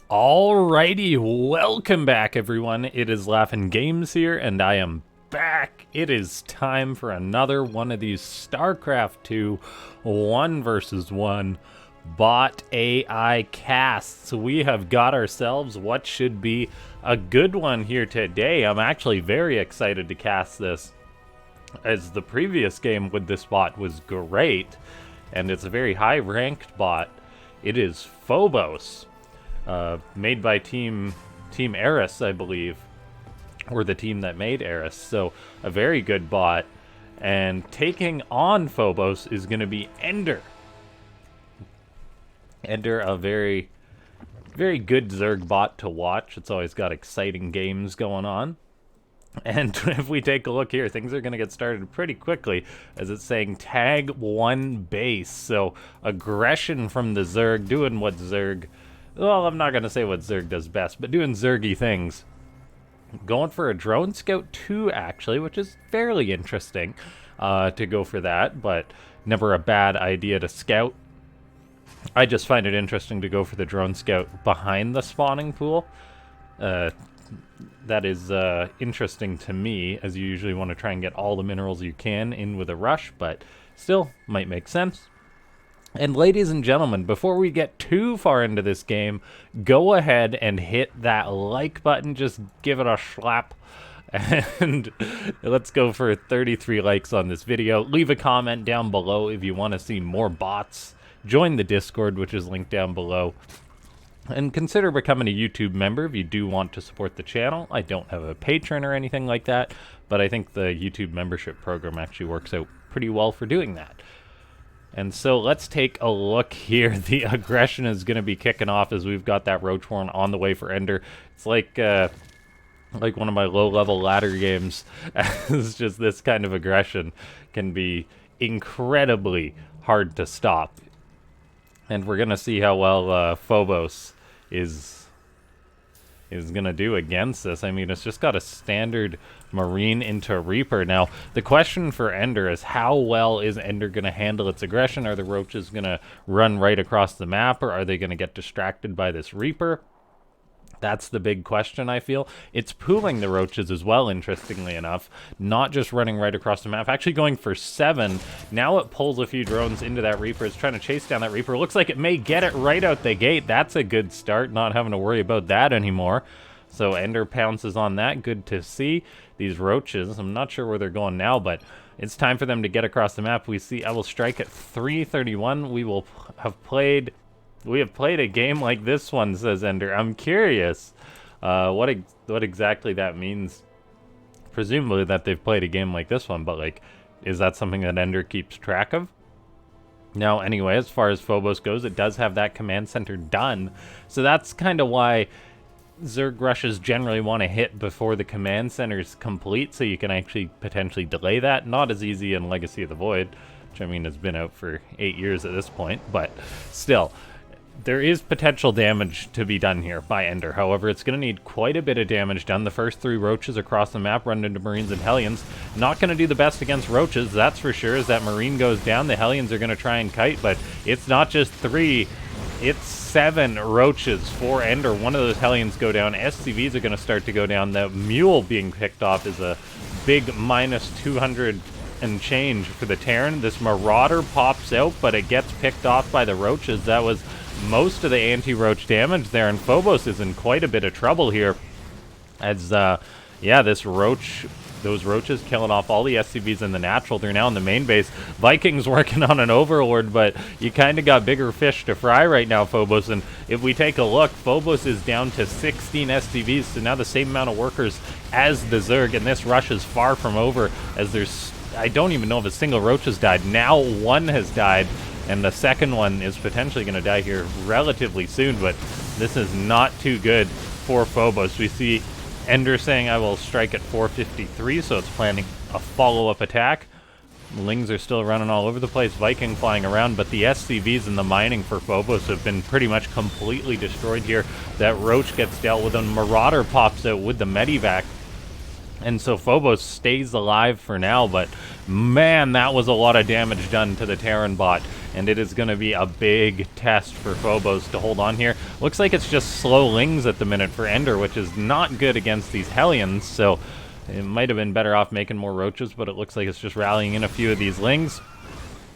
Alrighty, welcome back everyone. It is LaughNgamez here, and I am back. It is time for another one of these Starcraft 2 1 versus 1 bot AI casts. We have got ourselves what should be a good one here today. I'm actually very excited to cast this, as the previous game with this bot was great, and it's a very high ranked bot. It is Phobos. Made by Team Eris, I believe, or the team that made Eris. So a very good bot. And taking on Phobos is going to be Ender. Ender, a very, very good Zerg bot to watch. It's always got exciting games going on. And if we take a look here, things are going to get started pretty quickly, as it's saying tag 1 base. So aggression from the Zerg, doing what Zerg... Well, I'm not going to say what Zerg does best, but doing Zergy things. Going for a Drone Scout 2, actually, which is fairly interesting to go for that, but never a bad idea to scout. I just find it interesting to go for the Drone Scout behind the spawning pool. That is interesting to me, as you usually want to try and get all the minerals you can in with a rush, but still might make sense. And ladies and gentlemen, before we get too far into this game, go ahead and hit that like button. Just give it a slap. And let's go for 33 likes on this video. Leave a comment down below if you want to see more bots. Join the Discord, which is linked down below. And consider becoming a YouTube member if you do want to support the channel. I don't have a Patreon or anything like that, but I think the YouTube membership program actually works out pretty well for doing that. And so let's take a look here. The aggression is going to be kicking off as we've got that Roach Horn on the way for Ender. It's like one of my low-level ladder games. It's just this kind of aggression can be incredibly hard to stop. And we're going to see how well Phobos is going to do against this. I mean, it's just got a standard Marine into Reaper. Now, the question for Ender is, how well is Ender going to handle its aggression? Are the Roaches going to run right across the map, or are they going to get distracted by this Reaper? That's the big question, I feel. It's pooling the Roaches as well, interestingly enough. Not just running right across the map, actually going for 7. Now it pulls a few drones into that Reaper. It's trying to chase down that Reaper. Looks like it may get it right out the gate. That's a good start, not having to worry about that anymore. So Ender pounces on that. Good to see. These Roaches, I'm not sure where they're going now, but it's time for them to get across the map. We see I will strike at 3:31. We have played a game like this one, says Ender. I'm curious what exactly that means. Presumably that they've played a game like this one, but like, is that something that Ender keeps track of? Now, anyway, as far as Phobos goes, it does have that command center done. So that's kind of why Zerg rushes generally want to hit before the command center is complete, so you can actually potentially delay that. Not as easy in Legacy of the Void, which I mean has been out for 8 years at this point, but still. There is potential damage to be done here by Ender. However, it's going to need quite a bit of damage done. The first 3 Roaches across the map run into Marines and Hellions. Not going to do the best against Roaches, that's for sure. As that Marine goes down, the Hellions are going to try and kite, but it's not just 3. It's 7 Roaches for Ender. One of those Hellions go down. SCVs are going to start to go down. The Mule being picked off is a big minus 200 and change for the Terran. This Marauder pops out, but it gets picked off by the Roaches. That was most of the anti-Roach damage there, and Phobos is in quite a bit of trouble here. As, yeah, those Roaches killing off all the SCVs in the natural. They're now in the main base. Vikings working on an Overlord, but you kind of got bigger fish to fry right now, Phobos. And if we take a look, Phobos is down to 16 SCVs, so now the same amount of workers as the Zerg, and this rush is far from over, as there's, I don't even know if a single Roach has died. Now 1 has died, and the second one is potentially going to die here relatively soon, but this is not too good for Phobos. We see Ender saying I will strike at 4:53, so it's planning a follow-up attack. Lings are still running all over the place, Viking flying around, but the SCVs and the mining for Phobos have been pretty much completely destroyed here. That Roach gets dealt with, and Marauder pops out with the Medivac. And so Phobos stays alive for now, but man, that was a lot of damage done to the Terran bot. and it is going to be a big test for Phobos to hold on here. Looks like it's just slow Lings at the minute for Ender, which is not good against these Hellions, so it might have been better off making more Roaches, but it looks like it's just rallying in a few of these Lings.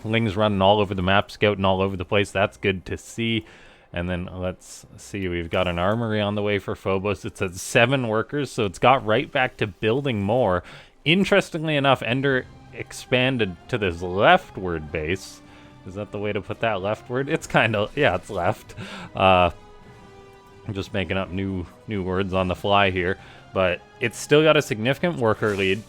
Lings running all over the map, scouting all over the place. That's good to see. And then let's see, we've got an armory on the way for Phobos. It's at 7 workers, so it's got right back to building more. Interestingly enough, Ender expanded to this leftward base. Is that the way to put that, leftward? It's kind of, yeah, it's left. I'm just making up new words on the fly here. But it's still got a significant worker lead.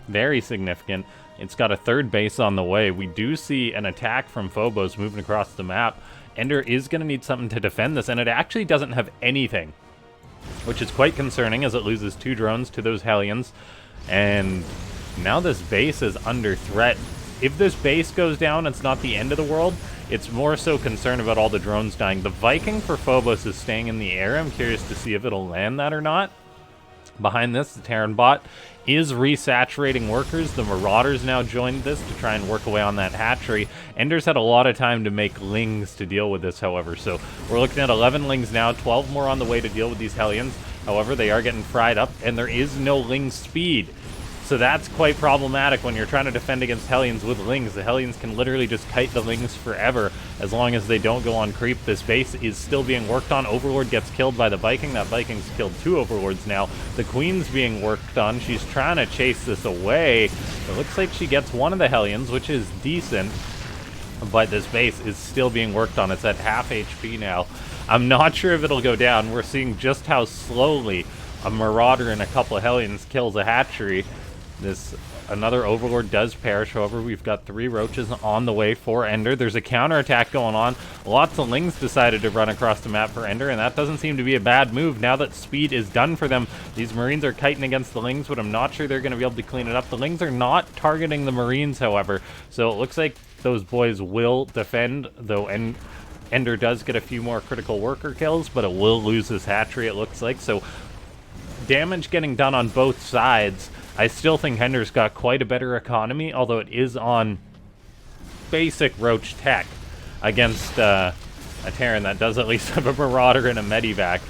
Very significant. It's got a 3rd base on the way. We do see an attack from Phobos moving across the map. Ender is going to need something to defend this, and it actually doesn't have anything, which is quite concerning as it loses 2 drones to those Hellions. And now this base is under threat. If this base goes down, it's not the end of the world. It's more so concerned about all the drones dying. The Viking for Phobos is staying in the air. I'm curious to see if it'll land that or not. Behind this, the Terran bot is resaturating workers. The Marauders now joined this to try and work away on that hatchery. Ender's had a lot of time to make Lings to deal with this, however. So we're looking at 11 Lings now, 12 more on the way to deal with these Hellions. However, they are getting fried up, and there is no Ling speed. So that's quite problematic when you're trying to defend against Hellions with Lings. The Hellions can literally just kite the Lings forever as long as they don't go on creep. This base is still being worked on. Overlord gets killed by the Viking. That Viking's killed 2 Overlords now. The Queen's being worked on. She's trying to chase this away. It looks like she gets one of the Hellions, which is decent. But this base is still being worked on. It's at half HP now. I'm not sure if it'll go down. We're seeing just how slowly a Marauder and a couple of Hellions kills a hatchery. Another Overlord does perish. However, we've got 3 Roaches on the way for Ender. There's a counterattack going on. Lots of Lings decided to run across the map for Ender, and that doesn't seem to be a bad move. Now that speed is done for them, these Marines are kiting against the Lings, but I'm not sure they're going to be able to clean it up. The Lings are not targeting the Marines, however, so it looks like those boys will defend, though Ender does get a few more critical worker kills, but it will lose his hatchery, it looks like. So damage getting done on both sides. I still think Ender's got quite a better economy, although it is on basic Roach tech against a Terran that does at least have a Marauder and a Medivac.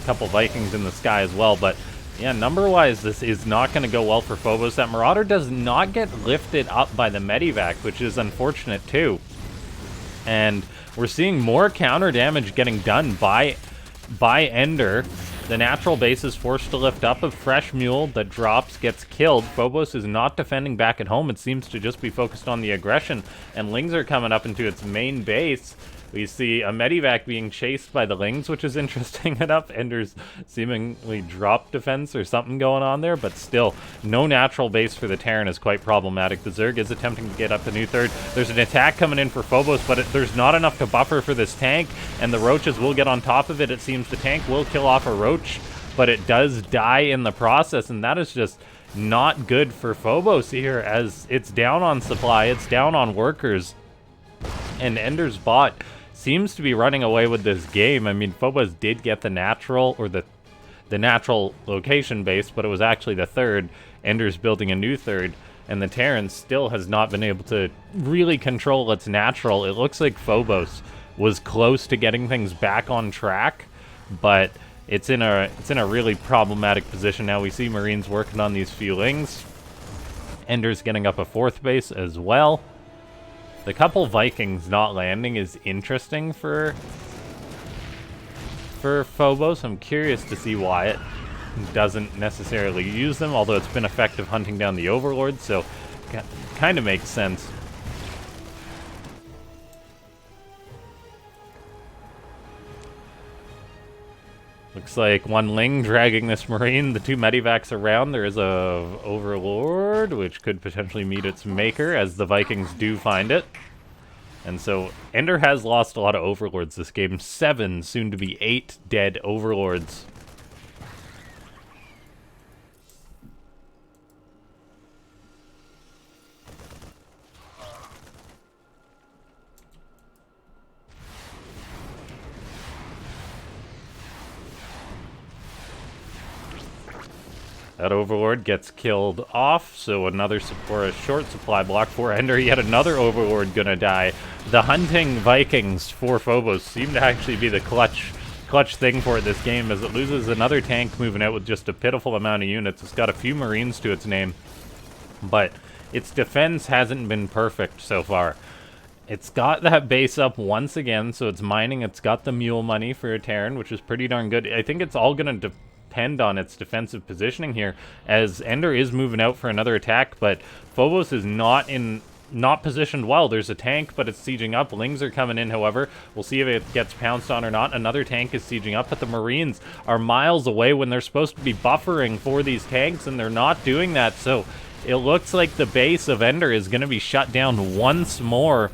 A couple Vikings in the sky as well, but yeah, number-wise, this is not going to go well for Phobos. That Marauder does not get lifted up by the Medivac, which is unfortunate too. And we're seeing more counter damage getting done by Ender. The natural base is forced to lift up. A fresh mule that drops gets killed. Phobos is not defending back at home. It seems to just be focused on the aggression, and Lings are coming up into its main base. We see a Medivac being chased by the Lings, which is interesting enough. Ender's seemingly dropped defense or something going on there, but still, no natural base for the Terran is quite problematic. The Zerg is attempting to get up the new 3rd. There's an attack coming in for Phobos, but there's not enough to buffer for this tank, and the Roaches will get on top of it. It seems the tank will kill off a Roach, but it does die in the process, and that is just not good for Phobos here, as it's down on supply, it's down on workers, and Ender's bot seems to be running away with this game. I mean, Phobos did get the natural, or the natural location base, but it was actually the 3rd. Ender's building a new 3rd, and the Terran still has not been able to really control its natural. It looks like Phobos was close to getting things back on track, but it's in a really problematic position now. We see Marines working on these few Lings. Ender's getting up a 4th base as well. The couple Vikings not landing is interesting for Phobos. I'm curious to see why it doesn't necessarily use them, although it's been effective hunting down the Overlord, so kind of makes sense. Looks like one Ling dragging this Marine, the 2 Medivacs around. There is a Overlord, which could potentially meet its maker, as the Vikings do find it. And so, Ender has lost a lot of Overlords this game. 7, soon to be 8 dead Overlords. That Overlord gets killed off, so another support, a short supply block for Ender. Yet another Overlord gonna die. the hunting Vikings for Phobos seem to actually be the clutch thing for it this game, as it loses another tank moving out with just a pitiful amount of units. It's got a few Marines to its name, but its defense hasn't been perfect so far. It's got that base up once again, so it's mining. It's got the mule money for a Terran, which is pretty darn good. I think it's all going to depend on its defensive positioning here, as Ender is moving out for another attack, but Phobos is not positioned well. There's a tank, but it's sieging up. Lings are coming in, however. We'll see if it gets pounced on or not. Another tank is sieging up, but the Marines are miles away when they're supposed to be buffering for these tanks, and they're not doing that, so it looks like the base of Ender is going to be shut down once more.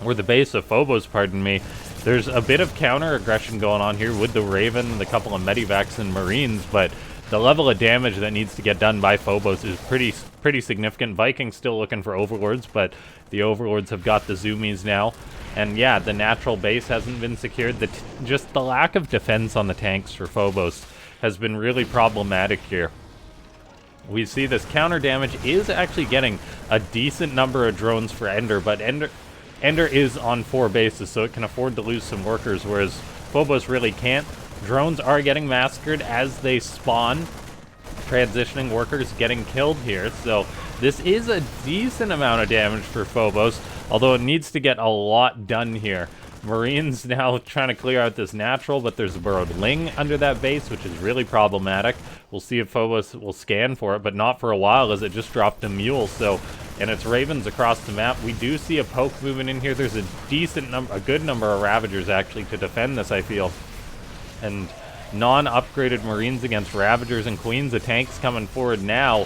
Or the base of Phobos, pardon me. There's a bit of counter-aggression going on here with the Raven and a couple of Medivacs and Marines, but the level of damage that needs to get done by Phobos is pretty significant. Vikings still looking for Overlords, but the Overlords have got the Zoomies now. And yeah, the natural base hasn't been secured. Just the lack of defense on the tanks for Phobos has been really problematic here. We see this counter damage is actually getting a decent number of drones for Ender, but Ender is on 4 bases, so it can afford to lose some workers, whereas Phobos really can't. Drones are getting massacred as they spawn. Transitioning workers getting killed here, so this is a decent amount of damage for Phobos, although it needs to get a lot done here. Marines now trying to clear out this natural, but there's a burrowed Ling under that base, which is really problematic. We'll see if Phobos will scan for it, but not for a while, as it just dropped a mule, so... And it's Ravens across the map. We do see a poke moving in here. There's a good number of Ravagers, actually, to defend this, I feel. And non-upgraded Marines against Ravagers and Queens. The tank's coming forward now,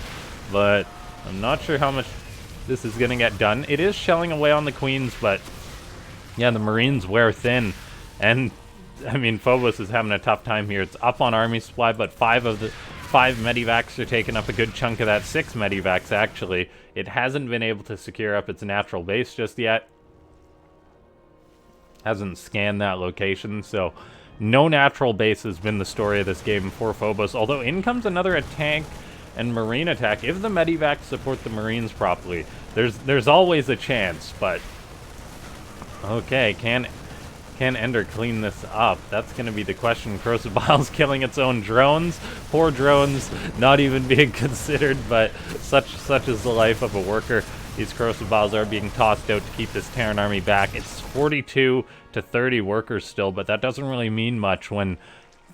but I'm not sure how much this is going to get done. It is shelling away on the Queens, but yeah, the Marines wear thin. And, I mean, Phobos is having a tough time here. It's up on army supply, but 5 Medivacs are taking up a good chunk of that. 6 Medivacs, actually. It hasn't been able to secure up its natural base just yet. Hasn't scanned that location, so no natural base has been the story of this game for Phobos. Although in comes another tank and Marine attack. If the Medivacs support the Marines properly, there's always a chance, but... Okay, can Ender clean this up? That's going to be the question. Crucible's killing its own drones. Poor drones, not even being considered, but such is the life of a worker. These Crucibles are being tossed out to keep this Terran army back. It's 42 to 30 workers still, but that doesn't really mean much when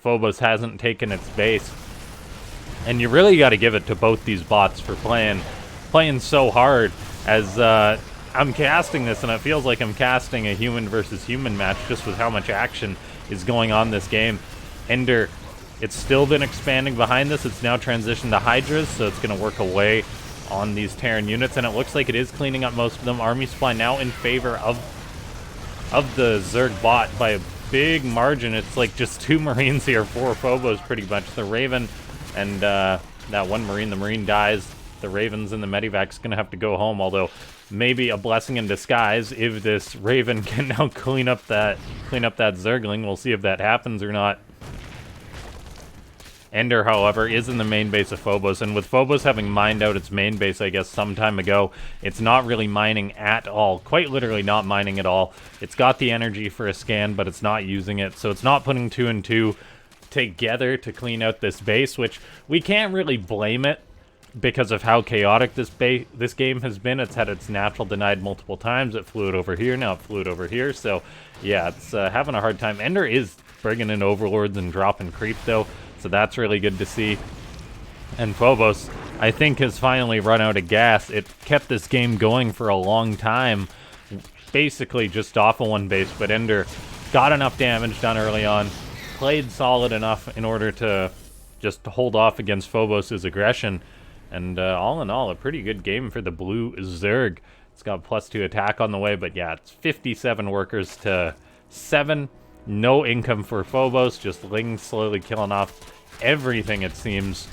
Phobos hasn't taken its base. And you really got to give it to both these bots for playing so hard, as I'm casting this, and it feels like I'm casting a human versus human match just with how much action is going on this game. Ender, it's still been expanding behind this. It's now transitioned to Hydras, so it's going to work away on these Terran units, and it looks like it is cleaning up most of them. Army supply now in favor of the Zerg bot by a big margin. It's like just 2 Marines here for Phobos, pretty much. The Raven and that one Marine, the Marine dies. The Ravens and the Medivac's going to have to go home, although maybe a blessing in disguise if this Raven can now clean up that Zergling. We'll see if that happens or not. Ender, however, is in the main base of Phobos, and with Phobos having mined out its main base, I guess, some time ago, it's not really mining at all. Quite literally not mining at all. It's got the energy for a scan, but it's not using it, so it's not putting 2 and 2 together to clean out this base, which we can't really blame it because of how chaotic this game has been. It's had its natural denied multiple times. It flew it over here, now it flew it over here, so yeah, it's having a hard time. Ender is bringing in Overlords and dropping creep, though, so that's really good to see. And Phobos, I think, has finally run out of gas. It kept this game going for a long time, basically just off of 1 base, but Ender got enough damage done early on, played solid enough in order to just hold off against Phobos' aggression, and all in all, a pretty good game for the blue Zerg. It's got +2 attack on the way, but yeah, it's 57 workers to 7. No income for Phobos, just Ling slowly killing off everything, it seems.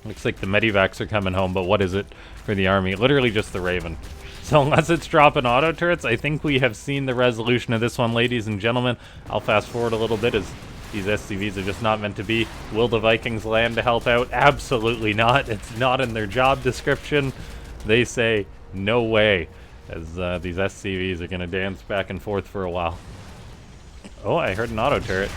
Looks like the Medivacs are coming home, but what is it for the army? Literally just the Raven. So unless it's dropping auto turrets, I think we have seen the resolution of this one, ladies and gentlemen. I'll fast forward a little bit, as these SCVs are just not meant to be. Will the Vikings land to help out? Absolutely not. It's not in their job description. They say, no way. as these SCVs are going to dance back and forth for a while. Oh, I heard an auto turret.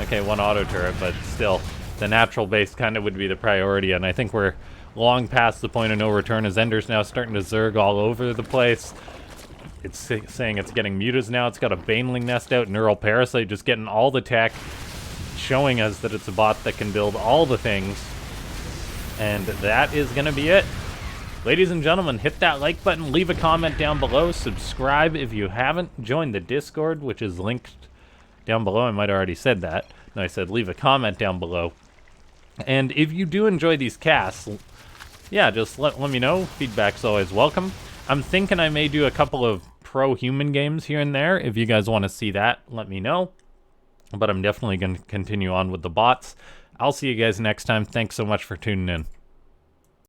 Okay, one auto turret, but still, the natural base kind of would be the priority, and I think we're long past the point of no return as Ender's now starting to Zerg all over the place. It's saying it's getting mutas now. It's got a Baneling nest out, Neural Parasite, just getting all the tech, showing us that it's a bot that can build all the things. And that is going to be it. Ladies and gentlemen, hit that like button, leave a comment down below, subscribe if you haven't, join the Discord, which is linked down below. I might have already said that. No, I said leave a comment down below. And if you do enjoy these casts, yeah, just let me know. Feedback's always welcome. I'm thinking I may do a couple of pro-human games here and there. If you guys want to see that, let me know. But I'm definitely going to continue on with the bots. I'll see you guys next time. Thanks so much for tuning in.